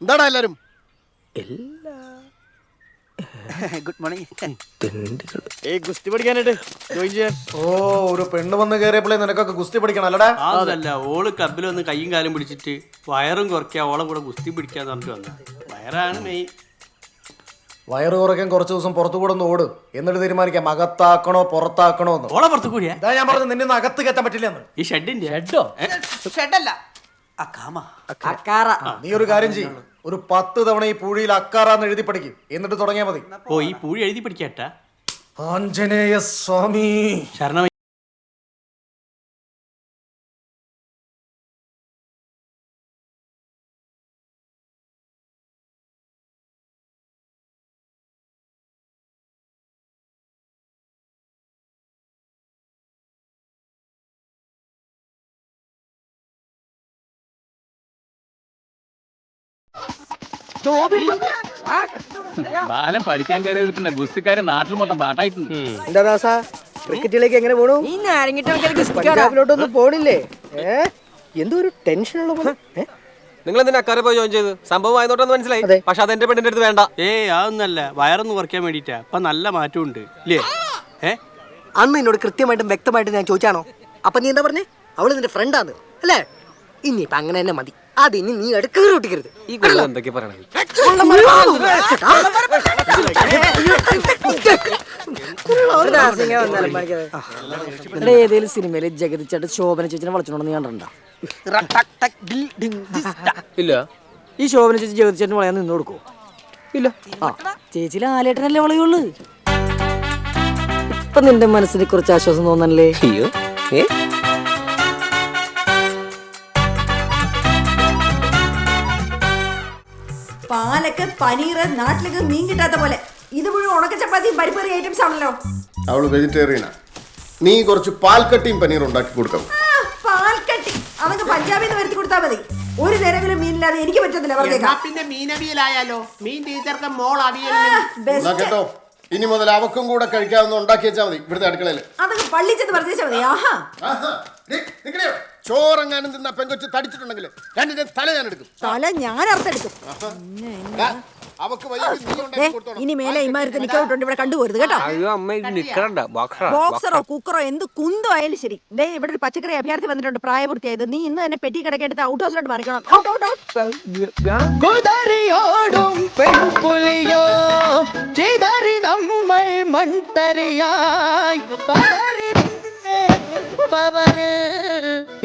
എന്താടാ എല്ലാരും? Good morning. ഗുസ്തി പഠിക്കാനായിട്ട് ജോയിൻ ചെയ്യാൻ. ഓ, ഒരു പെണ്ണ് വന്ന് കയറിയപ്പോഴേ നിനക്കൊക്കെ ഗുസ്തി പഠിക്കണം അല്ലടാ? അതല്ല, ഓള് ക്ലബിൽ വന്ന് കൈയും കാലും പിടിച്ചിട്ട് വയറും കുറയ്ക്കുക, ഓളം കൂടെ ഗുസ്തി പിടിക്കാന്ന് പറഞ്ഞിട്ട് വന്ന. വയറാണ് മെയിൻ. വയറ് കുറയ്ക്കാൻ കുറച്ച് ദിവസം പുറത്തു കൂടെ ഒന്ന് ഓട്, എന്നിട്ട് തീരുമാനിക്കാം അകത്താക്കണോ പുറത്താക്കണോ എന്ന്. ഓളെ പുറത്ത് കൂടിയാ? ഇതാ ഞാൻ പറഞ്ഞു, നിന്നെ അകത്ത് കയറ്റാൻ പറ്റില്ലെന്ന്. ഈ ഷെഡിന്റെ ഷെഡല്ല, നീ ഒരു കാര്യം ചെയ്യും, ഒരു 10 തവണ ഈ പൂഴിയിൽ അക്കാറാന്ന് എഴുതി പഠിക്കും, എന്നിട്ട് തുടങ്ങിയാ മതി. ഓ, ഈ പൂഴി എഴുതി പഠിക്കാട്ടാ? ആഞ്ജനേയ സ്വാമി ശരണം. ബാലം പഠിക്കാൻ കയറിയിട്ടുണ്ട്. ഗുസ്തിക്കാരൻ നാട്ടിൽ മൊത്തം പാട്ടായിട്ടുണ്ട്. എന്താ ദാസാ, ക്രിക്കറ്റിലേക്ക് എങ്ങനെ പോണു? പഞ്ചാബിലോട്ടൊന്നും പോണില്ലേ? എന്തോ ഒരു ടെൻഷനുള്ള പോലെ. നിങ്ങൾ എന്തിനാ അക്കാരെ പോയി ജോയിൻ ചെയ്ത്? സംഭവം ആയതോട്ടെന്ന് മനസ്സിലായി, പക്ഷെ അതെന്റെ പെണ്ണിന്റെ അടുത്ത് വേണ്ട. അതൊന്നല്ല, വയറൊന്ന് കുറയ്ക്കാൻ വേണ്ടിട്ടാ. അപ്പൊ നല്ല മാറ്റമുണ്ട് ഇല്ലേ? അന്ന് എന്നോട് കൃത്യമായിട്ടും വ്യക്തമായിട്ടും ഞാൻ ചോദിച്ചാണോ? അപ്പൊ നീ എന്താ പറഞ്ഞേ? അവള് നിന്റെ ഫ്രണ്ടാന്ന് അല്ലേ? ഇനിയിപ്പൊ അങ്ങനെ തന്നെ മതി. അതിനി നീ എടുക്കേറി ഒട്ടിക്കരുത്. ഈ കൊല്ലം എന്തൊക്കെ പറയണത്? ഏതെങ്കിലും സിനിമയില് ജഗതി ചേട്ടൻ ശോഭന ചേച്ചിനെ വളച്ചോണ്ടെന്ന് നീ കണ്ടിട്ടുണ്ടോ? ഇല്ല. ഈ ശോഭന ചേച്ചി ജഗതി ചേട്ടന് വളയാൻ നിന്ന് കൊടുക്കുവോ? ഇല്ല. ആ, ചേച്ചി ലാലേട്ടനല്ലേ വളയുള്ളു. ഇപ്പൊ നിന്റെ മനസ്സിനെ കുറിച്ച് ആശ്വാസം തോന്നല്ലേ? അയ്യോ, പാലക്ക് പനീർ നാട്ടിലേക്ക് മീൻ കിട്ടാത്ത പോലെ ഇത് മുഴുവൻ ഉണക്ക ചപ്പാത്തിയും പരിപ്പറി ഐറ്റംസ് ആണല്ലോ. അവള് വെജിറ്റേറിയനാ. നീ കുറച്ച് പാൽക്കട്ടിയും പനീർ ഉണ്ടാക്കി കൊടുക്കണം. പാൽക്കട്ടി അതൊക്കെ പഞ്ചാബിൽ നിന്ന് വരുത്തി കൊടുത്താൽ മതി. ഒരു നേരമെങ്കിലും മീനില്ലാതെ എനിക്ക് പറ്റത്തില്ല. പിന്നെ മീനവിയലായാലോ? മീൻ ടീച്ചർക്ക് മോൾ അവിയൽ. കേട്ടോ, ഇനി മുതൽ അവക്കും കൂടെ കഴിക്കാവുന്ന ഉണ്ടാക്കി വെച്ചാൽ മതി ഇവിടുത്തെ അടുക്കളയിൽ. അതൊക്കെ പള്ളിച്ചെന്ന് പറഞ്ഞാൽ മതി. ചോറെങ്ങാനും തിന്ന പെങ്കൊച്ച് തടിച്ചിട്ടുണ്ടെങ്കിൽ രണ്ടിന്റെ തല ഞാൻ എടുക്കും. തല ഞാൻ അർത്തെടുക്കും. ഇനി മേലെ ഇമാരത്തെ നിക്കൗട്ടുണ്ട് ഇവിടെ കണ്ടുപോരുത് കേട്ടോ. ബോക്സറോ കുക്കറോ എന്ത് കുന്തോ ആയാലും ശരി. ദേ ഇവിടെ ഒരു പച്ചക്കറി അഭ്യർത്ഥി വന്നിട്ടുണ്ട്, പ്രായപൂർത്തിയായത്. നീ ഇന്ന് തന്നെ പെട്ടി കിടക്കെടുത്ത് ഔട്ട് ഹൗസിലോട്ട് മറിക്കണം.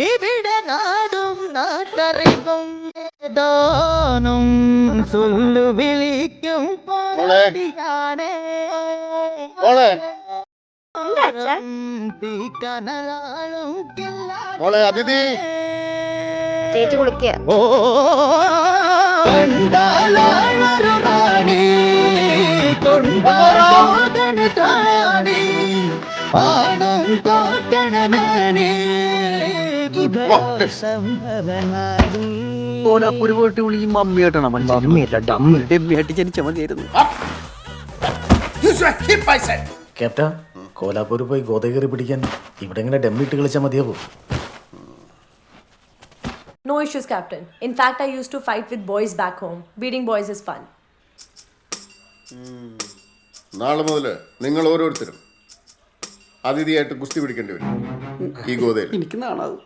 ഇവിടെ നാടും നാട്ടറിവും ദാനം സൊല്ലു വിളിക്കും ചേച്ചി കുളിക്കുക. ഓ റാണി കൊണ്ടാടി പാടം കോട്ടണമേ ഓനാപ്പുരുപോട്ടി വിളി മമ്മിയായിട്ടാണ്. മമ്മിയായിട്ട് ജനിച്ച മതിയായിരുന്നു. ക്യാപ്റ്റൻ, കോലാപ്പൂർ പോയി ഗോതകേറി പിടിക്കാൻ ഇവിടെ ഇങ്ങനെ ഡമ്മിട്ട് കളിച്ചാൽ മതിയാവോ? No issues, Captain. In fact, I used to fight with boys back home. Beating boys is fun. നാളെ മുതൽ നിങ്ങൾ ഓരോരുത്തരും അതിഥിയായിട്ട് ഗുസ്തി പിടിക്കേണ്ടി വരും ഈ ഗോതയിൽ. എനിക്ക് നാണാവും.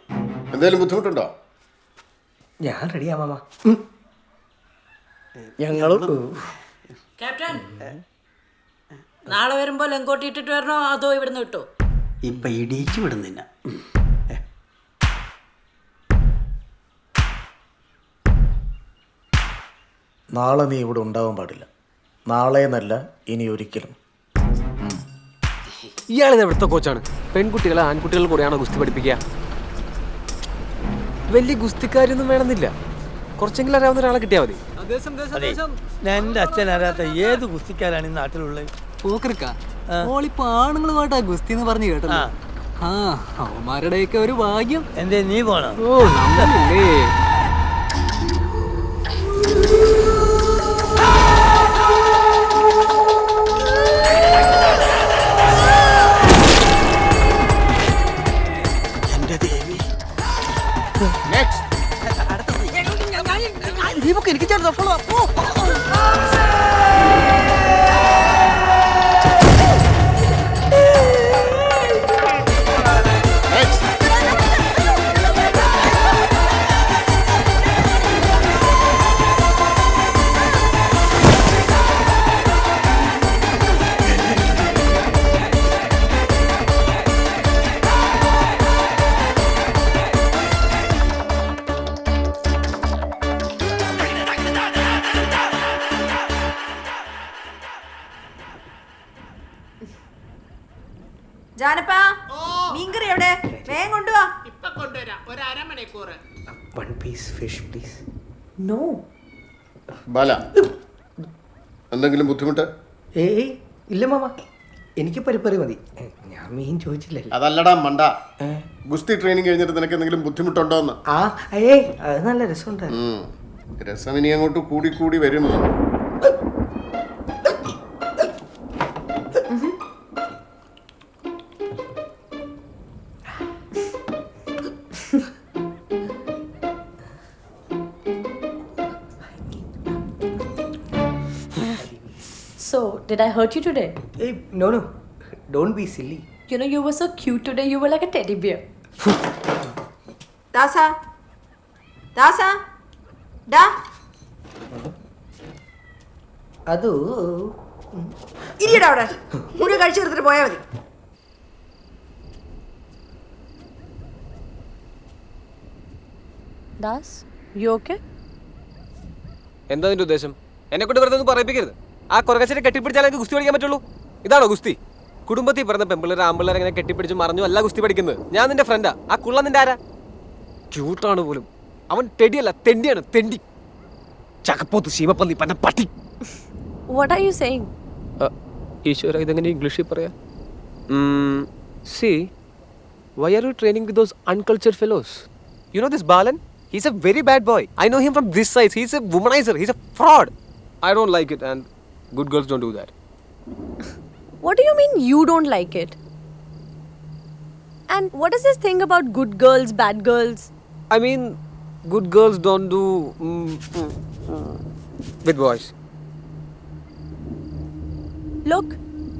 എന്തെങ്കിലും ബുദ്ധിമുട്ടുണ്ടോ? ഞാൻ റെഡിയാ മാമ. ഞങ്ങളും ക്യാപ്റ്റൻ, നാളെ വരുമ്പോ ലങ്കോട്ടി ഇട്ടിട്ട് വരണോ അതോ ഇവിടുന്ന് കിട്ടോ? ഇപ്പൊ ഇടിയിച്ചു വിടുന്നില്ല. നാളെ നീ ഇവിടെ ഉണ്ടാവാൻ പാടില്ല. നാളെ എന്നല്ല, ഇനി ഒരിക്കലും. ഇയാളിത് എവിടുത്തെ കോച്ചാണ്? പെൺകുട്ടികളെ ആൺകുട്ടികൾ കൂടെയാണോ ഗുസ്തി പഠിപ്പിക്കുക? വലിയ ഗുസ്തിക്കാരൊന്നും വേണമെന്നില്ല, കുറച്ചെങ്കിലും അറിയാവുന്ന ഒരാളെ കിട്ടിയാൽ മതി. എന്റെ അച്ഛൻ അറിയാത്ത ഏത് ഗുസ്തിക്കാരാണ് ഈ നാട്ടിലുള്ളത്? ഓളിപ്പോ ആണുങ്ങളുമായിട്ടാ ഗുസ്തി എന്ന് പറഞ്ഞു കേട്ടോ. ആ, അവന്മാരുടെയൊക്കെ ഒരു ഭാഗ്യം. എന്തേ നീ പോണോ? ഓ, നമ്മളല്ലേ. ദീപക് എനിക്ക് ചേർന്നോ ഫോളോ ജാനപ്പാ മീൻകറി എവിടെ? വേഗം കൊണ്ടുവാ. ഇപ്പൊ കൊണ്ടുവരാം, ഒരു അരമണിക്കൂർ. One piece fish please. No. Bala, എന്തെങ്കിലും ബുദ്ധിമുട്ട്? ഏയ് ഇല്ല മാമ, എനിക്ക് പരിപ്പറി മതി. ഞാൻ മീൻ ചോദിച്ചില്ലല്ലോ. അതല്ലടാ മണ്ട, ഗുസ്തി ട്രെയിനിങ് കഴിഞ്ഞിട്ട് നിനക്ക് എന്തെങ്കിലും ബുദ്ധിമുട്ടുണ്ടോ എന്ന്? ആ ഏയ് അത് നല്ല രസമുണ്ടായിരുന്നു. രസം ഇനി അങ്ങോട്ട് കൂടി കൂടി വരും. So, did I hurt you today? Hey, no, don't be silly. You know, you were so cute today. You were like a teddy bear. ദാസാ, ദാസാ, ഡാ. അത് ഇരിയടാ അവിടെ. മുഴുവൻ കഴിച്ചു തീർത്തിട്ട് പോയാൽ മതി. Das, you okay? എന്താ നിന്റെ ഉദ്ദേശം? എന്നെ കൊണ്ട് വെറുതെ ഒന്നും പറയിപ്പിക്കരുത്. ആ കുറകച്ചിനെ കെട്ടിപ്പിടിച്ചാൽ എനിക്ക് ഗുസ്തി പഠിക്കാൻ പറ്റുള്ളൂ. ഇതാണോ ഗുസ്തി? കുടുംബത്തിൽ പറഞ്ഞ പെമ്പിള്ളേർ ആമ്പിള്ളേർ അങ്ങനെ കെട്ടിപ്പിടിച്ച് മറിഞ്ഞു അല്ല ഗുസ്തി പഠിക്കുന്നത്. ഞാൻ നിന്റെ ഫ്രണ്ടാ. ആ കുള്ള നിന്റെ ആരാ? ക്യൂട്ടാണ് പോലും. അവൻ ടെടിയല്ല, തെണ്ടിയാണ്. തെണ്ടി, ചക്കപ്പോത്ത്, ശീമപ്പന്നി, പന്ന പട്ടി. What are you saying? ഈശ്വര, ഇതെങ്ങനെ ഇംഗ്ലീഷിൽ പറയാ? See, why are you training with those uncultured fellows? You know this Balan? He's a very bad boy. I know him from this side. He's a womanizer. He's a fraud. I don't like it, and good girls don't do that. What do you mean you don't like it? And what is this thing about good girls, bad girls? I mean, good girls don't do with boys. Look,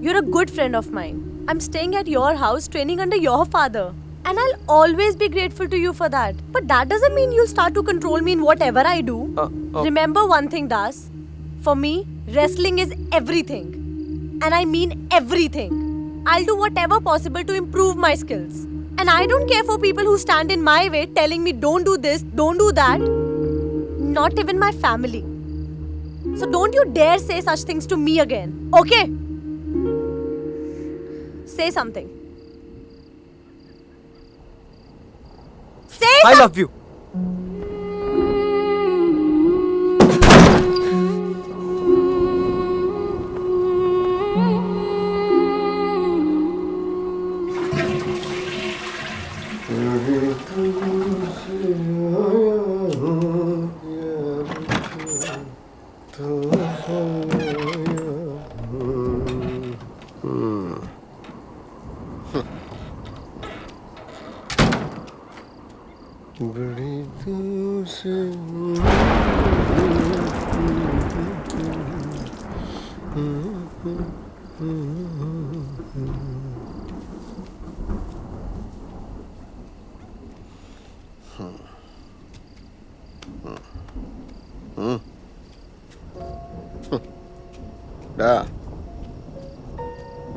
you're a good friend of mine. I'm staying at your house, training under your father. And I'll always be grateful to you for that. But that doesn't mean you'll start to control me in whatever I do. Remember one thing, Das. For me, wrestling is everything. And I mean everything. I'll do whatever possible to improve my skills. And I don't care for people who stand in my way telling me don't do this, don't do that. Not even my family. So don't you dare say such things to me again. Okay? Say something. Say I love you.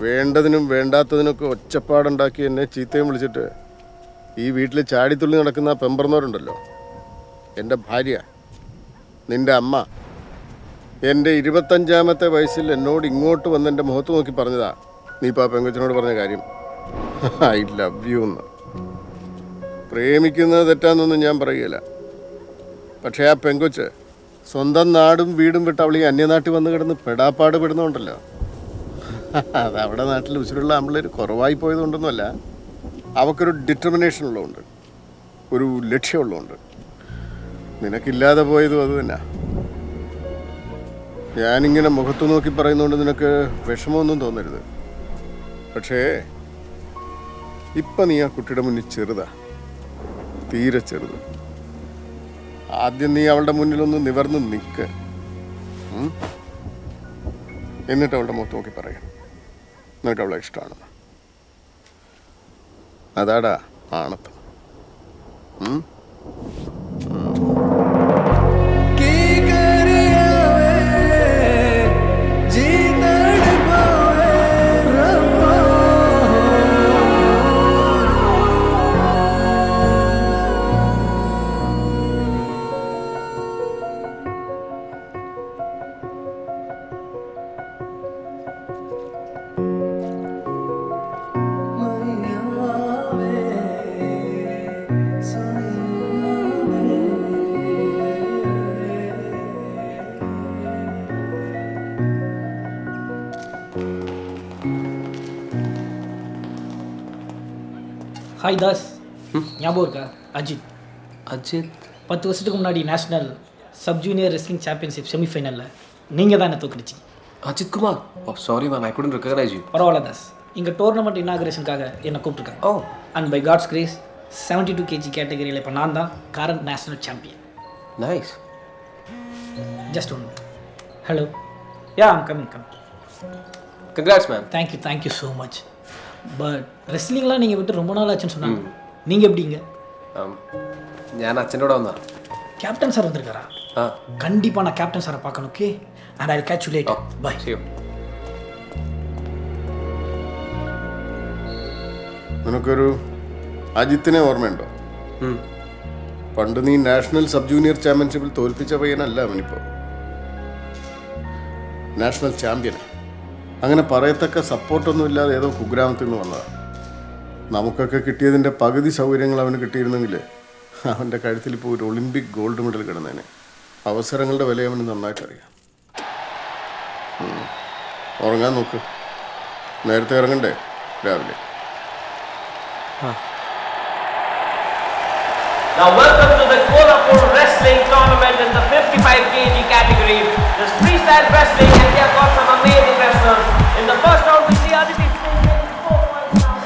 വേണ്ടതിനും വേണ്ടാത്തതിനൊക്കെ ഒച്ചപ്പാടുണ്ടാക്കി എന്നെ ചീത്തയും വിളിച്ചിട്ട് ഈ വീട്ടിൽ ചാടിത്തുള്ളി നടക്കുന്ന പെമ്പറന്നവരുണ്ടല്ലോ, എൻ്റെ ഭാര്യ, നിൻ്റെ അമ്മ, എൻ്റെ 25ാമത്തെ വയസ്സിൽ എന്നോട് ഇങ്ങോട്ട് വന്ന് എൻ്റെ മുഖത്ത് നോക്കി പറഞ്ഞതാ നീ ഇപ്പോൾ ആ പെങ്കൊച്ചിനോട് പറഞ്ഞ കാര്യം, ഐ ലവ് യു എന്ന്. പ്രേമിക്കുന്നത് തെറ്റാന്നൊന്നും ഞാൻ പറയുകയില്ല. പക്ഷേ ആ പെങ്കൊച്ച് സ്വന്തം നാടും വീടും വിട്ട് അവൾ ഈ അന്യനാട്ടിൽ വന്ന് കിടന്ന് പെടാപ്പാട് പെടുന്നുണ്ടല്ലോ, അത് അവിടെ നാട്ടിൽ ഉച്ചിലുള്ള ആമ്പിള്ളേർ കുറവായി പോയതുകൊണ്ടൊന്നുമല്ല, അവക്കൊരു ഡിറ്റർമിനേഷൻ ഉള്ളതുകൊണ്ട്, ഒരു ലക്ഷ്യമുള്ളതുകൊണ്ട്. നിനക്കില്ലാതെ പോയതും അത് തന്നെ. ഞാനിങ്ങനെ മുഖത്ത് നോക്കി പറയുന്നതുകൊണ്ട് നിനക്ക് വിഷമമൊന്നും തോന്നരുത്. പക്ഷേ ഇപ്പം നീ ആ കുട്ടിയുടെ മുന്നിൽ ചെറുതാ. തീരെ ചെറുത്. ആദ്യം നീ അവളുടെ മുന്നിലൊന്ന് നിവർന്ന് നിൽക്ക്. എന്നിട്ട് അവളുടെ മുഖത്ത് നോക്കി പറയാം നിനക്ക് അവളെ ഇഷ്ടമാണെന്ന്. അതാടാ ആണത്തം. ஹாய் தாஸ், ஞாபகம் இருக்கா? அஜித். 10 வருஷத்துக்கு முன்னாடி national sub junior wrestling championship செமிஃபைனலில் நீங்கள் தான் என்ன தோக்கடிச்சிங்க. Ajith Kumar. Oh sorry ma'am, I couldn't recognize you. பரவாயில்ல தாஸ், இங்கே டோர்னமெண்ட் இனாகரேஷனுக்காக என்னை கூப்பிட்ருக்காங்க. Oh. And by God's grace 72 kg கேட்டகரியில் இப்போ நான் தான் current national champion. Nice. Just one. Hello. Yeah, I'm coming. Congrats ma'am. Thank you so much. But ரெஸ்லிங்லாம் நீங்கள் விட்டு ரொம்ப நாள் ஆச்சுன்னு சொன்னாங்க. நீங்கள் எப்படிங்க? ഞാൻ അച്ഛനോട് വന്നാ. கேப்டன் சார் வந்திருக்காரா? கண்டிப்பாக நான் கேப்டன் சாரை பார்க்கணும். Okay, and I will catch you later. Bye. നിനക്കൊരു അജിത്തിനെ ഓർമ്മയുണ്ടോ? പണ്ട് നീ നാഷണൽ സബ് ജൂനിയർ ചാമ്പ്യൻഷിപ്പിൽ തോൽപ്പിച്ച പയ്യനല്ല അവനിപ്പോൾ നാഷണൽ ചാമ്പ്യനാണ്. അങ്ങനെ പറയത്തക്ക സപ്പോർട്ടൊന്നും ഇല്ലാതെ ഏതോ കുഗ്രാമത്തിൽ നിന്ന് വന്നതാണ്. നമുക്കൊക്കെ കിട്ടിയതിൻ്റെ പകുതി സൗകര്യങ്ങൾ അവന് കിട്ടിയിരുന്നെങ്കിൽ അവൻ്റെ കഴുത്തിൽ ഇപ്പോൾ ഒരു ഒളിമ്പിക് ഗോൾഡ് മെഡൽ കിടന്നേനെ. അവസരങ്ങളുടെ വില അവന് നന്നായിട്ടറിയാം. ഉറങ്ങാൻ നോക്ക്. നേരത്തെ ഇറങ്ങണ്ടേ രാവിലെ? Now welcome to the Kolhapur Wrestling Tournament in the 55 kg category. This freestyle wrestling, and we have got some amazing wrestlers. In the first round we see Aditi Singh getting 4 points now.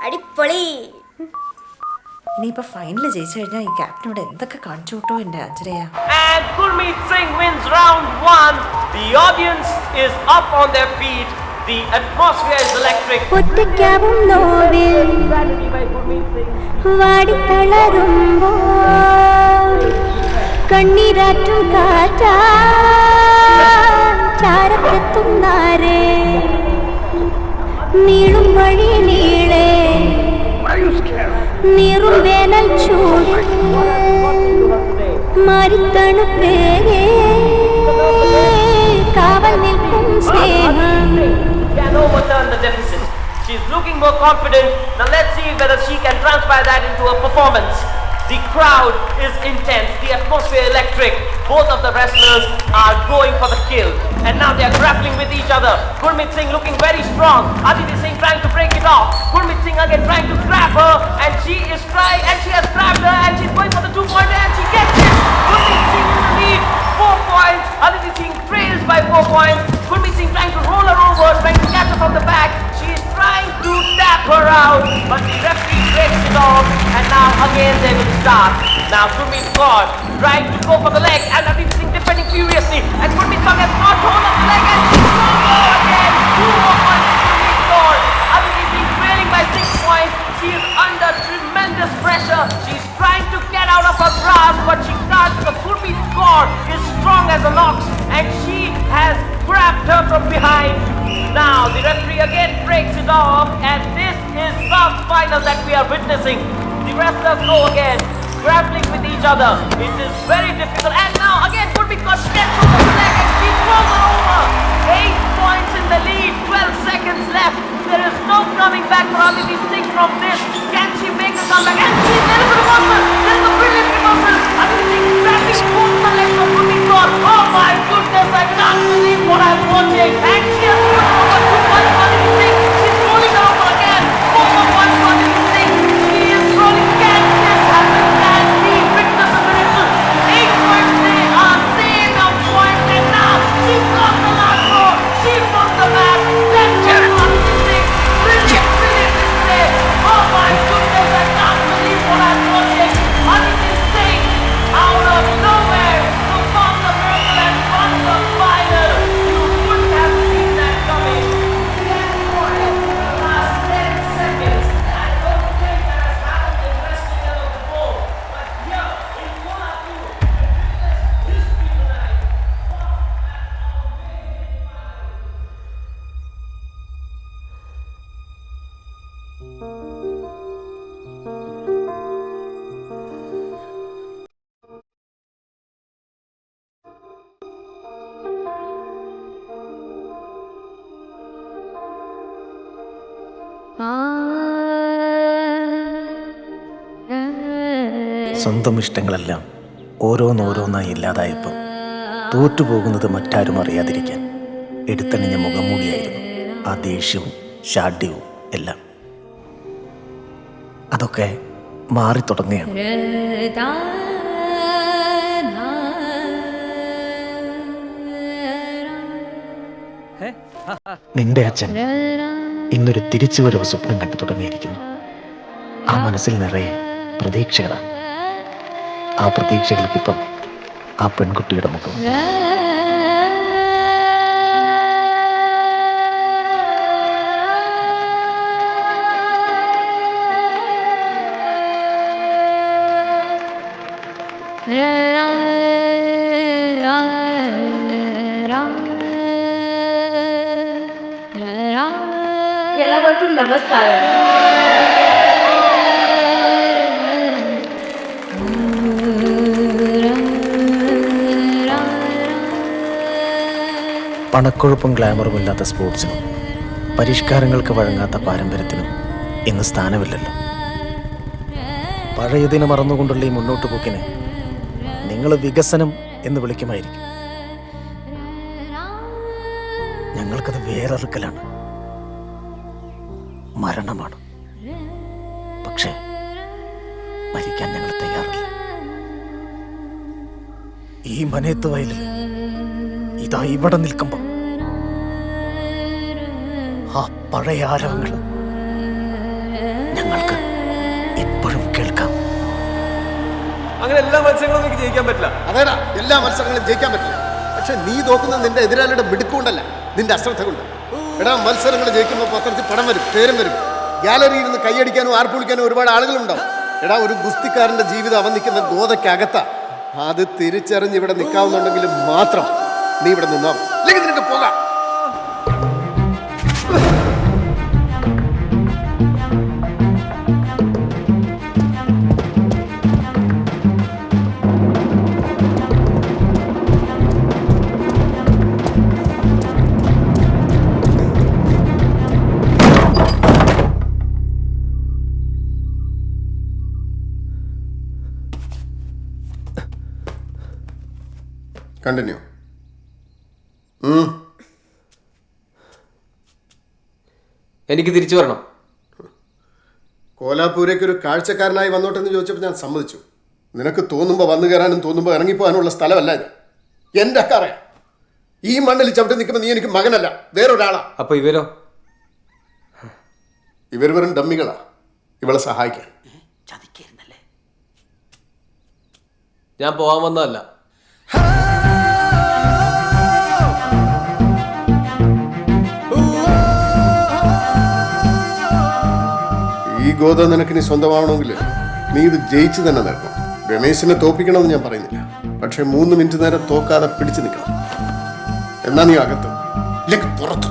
അടിപൊളി. ഇനിയിപ്പോ final ജയിച്ചു കഴിഞ്ഞാൽ ഈ ക്യാപ്റ്റനോട് എന്തൊക്കെ കാണിച്ചു കിട്ടോ എന്റെ Anjaneya. And Gurmeet Singh wins round 1. The audience is up on their feet. The atmosphere is electric. ഒറ്റയ്ക്കാവും നോവിൽ വാടിത്തളരുമ്പോൾ കണ്ണീരാറ്റും കാറ്റാ ചാരത്തെത്തുന്നാരേ നീളും വഴി നീളെ നീറും വേനൽ ചൂട് മരിത്തണുപ്പേകേ കാവൽ നിൽക്കും സ്നേഹം. Can overturn the deficit. She's looking more confident. Now let's see whether she can transpire that into a performance. The crowd is intense, the atmosphere electric. Both of the wrestlers are going for the kill. And now they are grappling with each other. Gurmeet Singh looking very strong. Aditi Singh trying to break it off. Gurmeet Singh again trying to grab her. And she is trying, and she has grabbed her, and she's going for the 2-pointer, and she gets it. Gurmeet Singh in the lead. 4 points. Aditi Singh trails by 4 points. Gurmeet Singh trying to roll her over, trying to catch her from the back. She is trying to tap her out, but the referee breaks it off, and now again they will start. Now Gurmeet Kaur trying to go for the leg, and Aditi Singh defending furiously, and Gurmeet Kaur has not hold of the leg, and she's again. 2 more points to Gurmeet Kaur. Aditi Singh trailing by 6 points. She is under tremendous pressure. She's trying to get out of her grasp, but she can't because Gurmeet Kaur is strong as an ox, and she has grabbed her from behind. Now the referee again breaks it off, and this is the final that we are witnessing. The wrestlers go again, grappling with each other. It is very difficult. And now again could be got stretched from the leg and she throws her over. 8 points in the lead, 12 seconds left. There is no coming back for Aditi Singh from this. Can she make a comeback? And there is a reversal. There is a brilliant reversal. Aditi Singh grabbing both the legs of Ruby Kaur. Oh my goodness, I can't believe what I'm watching. And she has put over 2 points for Aditi Singh. She's rolling over again. 4 more points for Aditi Singh. She is rolling. Can this happen? Can she witness a miracle? 8 points, they are saved a point. And now she's got the last row. She puts the back. Then goes Aditi Singh. Brilliant, brilliant display. Oh my goodness, I can't believe what I'm watching. Aditi Singh out of nowhere performed the miracle and won the final. You wouldn't have seen that coming. 10 points in the last 10 seconds. I don't think that has happened in wrestling ever before. But here, in Kolhapur, we witnessed history tonight. സ്വന്തം ഇഷ്ടങ്ങളെല്ലാം ഓരോന്നോരോന്നായി ഇല്ലാതായപ്പോൾ തോറ്റുപോകുന്നത് മറ്റാരും അറിയാതിരിക്കാൻ എടുത്തണിഞ്ഞ മുഖംമൂടിയായിരുന്നു ആ ദേഷ്യവും ശാഠ്യവും എല്ലാം. അതൊക്കെ മാറിത്തുടങ്ങുകയാണ്. നിന്റെ അച്ഛൻ ഇന്നൊരു തിരിച്ചുവരവ് സ്വപ്നം കണ്ടു തുടങ്ങിയിരിക്കുന്നു. ആ മനസ്സിൽ നിറയെ പ്രതീക്ഷകളാണ്. ആ പ്രതീക്ഷകൾക്കിപ്പം ആ പെൺകുട്ടിയുടെ മുഖം. എല്ലാവർക്കും നമസ്കാരം. പണക്കൊഴുപ്പും ഗ്ലാമറുമില്ലാത്ത സ്പോർട്സിനും പരിഷ്കാരങ്ങൾക്ക് വഴങ്ങാത്ത പാരമ്പര്യത്തിനും ഇന്ന് സ്ഥാനമില്ലല്ലോ. പഴയതിനെ മറന്നുകൊണ്ടുള്ള ഈ മുന്നോട്ട് പോക്കിനെ നിങ്ങൾ വികസനം എന്ന് വിളിക്കുമായിരിക്കും. ഞങ്ങൾക്കത് വേറെറുക്കലാണ്, മരണമാണ്. പക്ഷേ മരിക്കാൻ ഞങ്ങൾ തയ്യാറല്ല. ഈ മനയത്ത് വയലിൽ ഇതാ ഇവിടെ നിൽക്കുമ്പോൾ ആ പഴയ ആരവങ്ങൾ ഞങ്ങൾക്ക് ഇപ്പോഴും കേൾക്കാം. അങ്ങനെ എല്ലാ മത്സരങ്ങളും എനിക്ക് ജയിക്കാൻ പറ്റില്ല. അതേടാ, എല്ലാ മത്സരങ്ങളും ജയിക്കാൻ പറ്റില്ല. പക്ഷെ നീ തോക്കുന്നത് നിന്റെ എതിരാളിയുടെ മിടുക്കൊണ്ടല്ല, നിന്റെ അശ്രദ്ധ കൊണ്ട്. എടാ, മത്സരങ്ങൾ ജയിക്കുമ്പോൾ പത്രത്തിൽ പടം വരും, പേരും വരും. ഗാലറിയിൽ നിന്ന് കൈയടിക്കാനും ആർപ്പുളിക്കാനും ഒരുപാട് ആളുകളുണ്ടാവും. എടാ, ഒരു ഗുസ്തിക്കാരന്റെ ജീവിതം അവൻ നിൽക്കുന്ന ഗോതയ്ക്കകത്താ. അത് തിരിച്ചറിഞ്ഞ് ഇവിടെ നിൽക്കാവുന്നുണ്ടെങ്കിൽ മാത്രം നീ ഇവിടെ നിന്നാ, അല്ലെങ്കിൽ നിനക്ക് പോകാം. കണ്ടിന്യൂ. എനിക്ക് തിരിച്ചു വരണം. കോലാപൂരേക്ക് ഒരു കാഴ്ചക്കാരനായി വന്നോട്ടെന്ന് ചോദിച്ചപ്പോൾ ഞാൻ സമ്മതിച്ചു. നിനക്ക് തോന്നുമ്പോൾ വന്നു കയറാനും തോന്നുമ്പോൾ ഇറങ്ങിപ്പോകാനുള്ള സ്ഥലമല്ല ഇത്. എൻ്റെ അക്കറിയാം. ഈ മണ്ണിൽ ചവിട്ടി നിൽക്കുമ്പോൾ നീ എനിക്ക് മകനല്ല, വേറൊരാളാ. അപ്പൊ ഇവരോ? ഇവർ വെറും ഡമ്മികളാ ഇവളെ സഹായിക്കാൻ. ഞാൻ പോകാൻ വന്നതല്ല. ഈ ഗോത നിനക്ക് നീ സ്വന്തമാവണമെങ്കിൽ നീ ഇത് ജയിച്ചു തന്നെ നേടണം. രമേശിനെ തോപ്പിക്കണമെന്ന് ഞാൻ പറയുന്നില്ല, പക്ഷെ 3 മിനിറ്റ് നേരം തോക്കാതെ പിടിച്ചു നിൽക്കണം. എന്നാ നീ അകത്ത്, ഇല്ലെങ്കിൽ പുറത്ത്.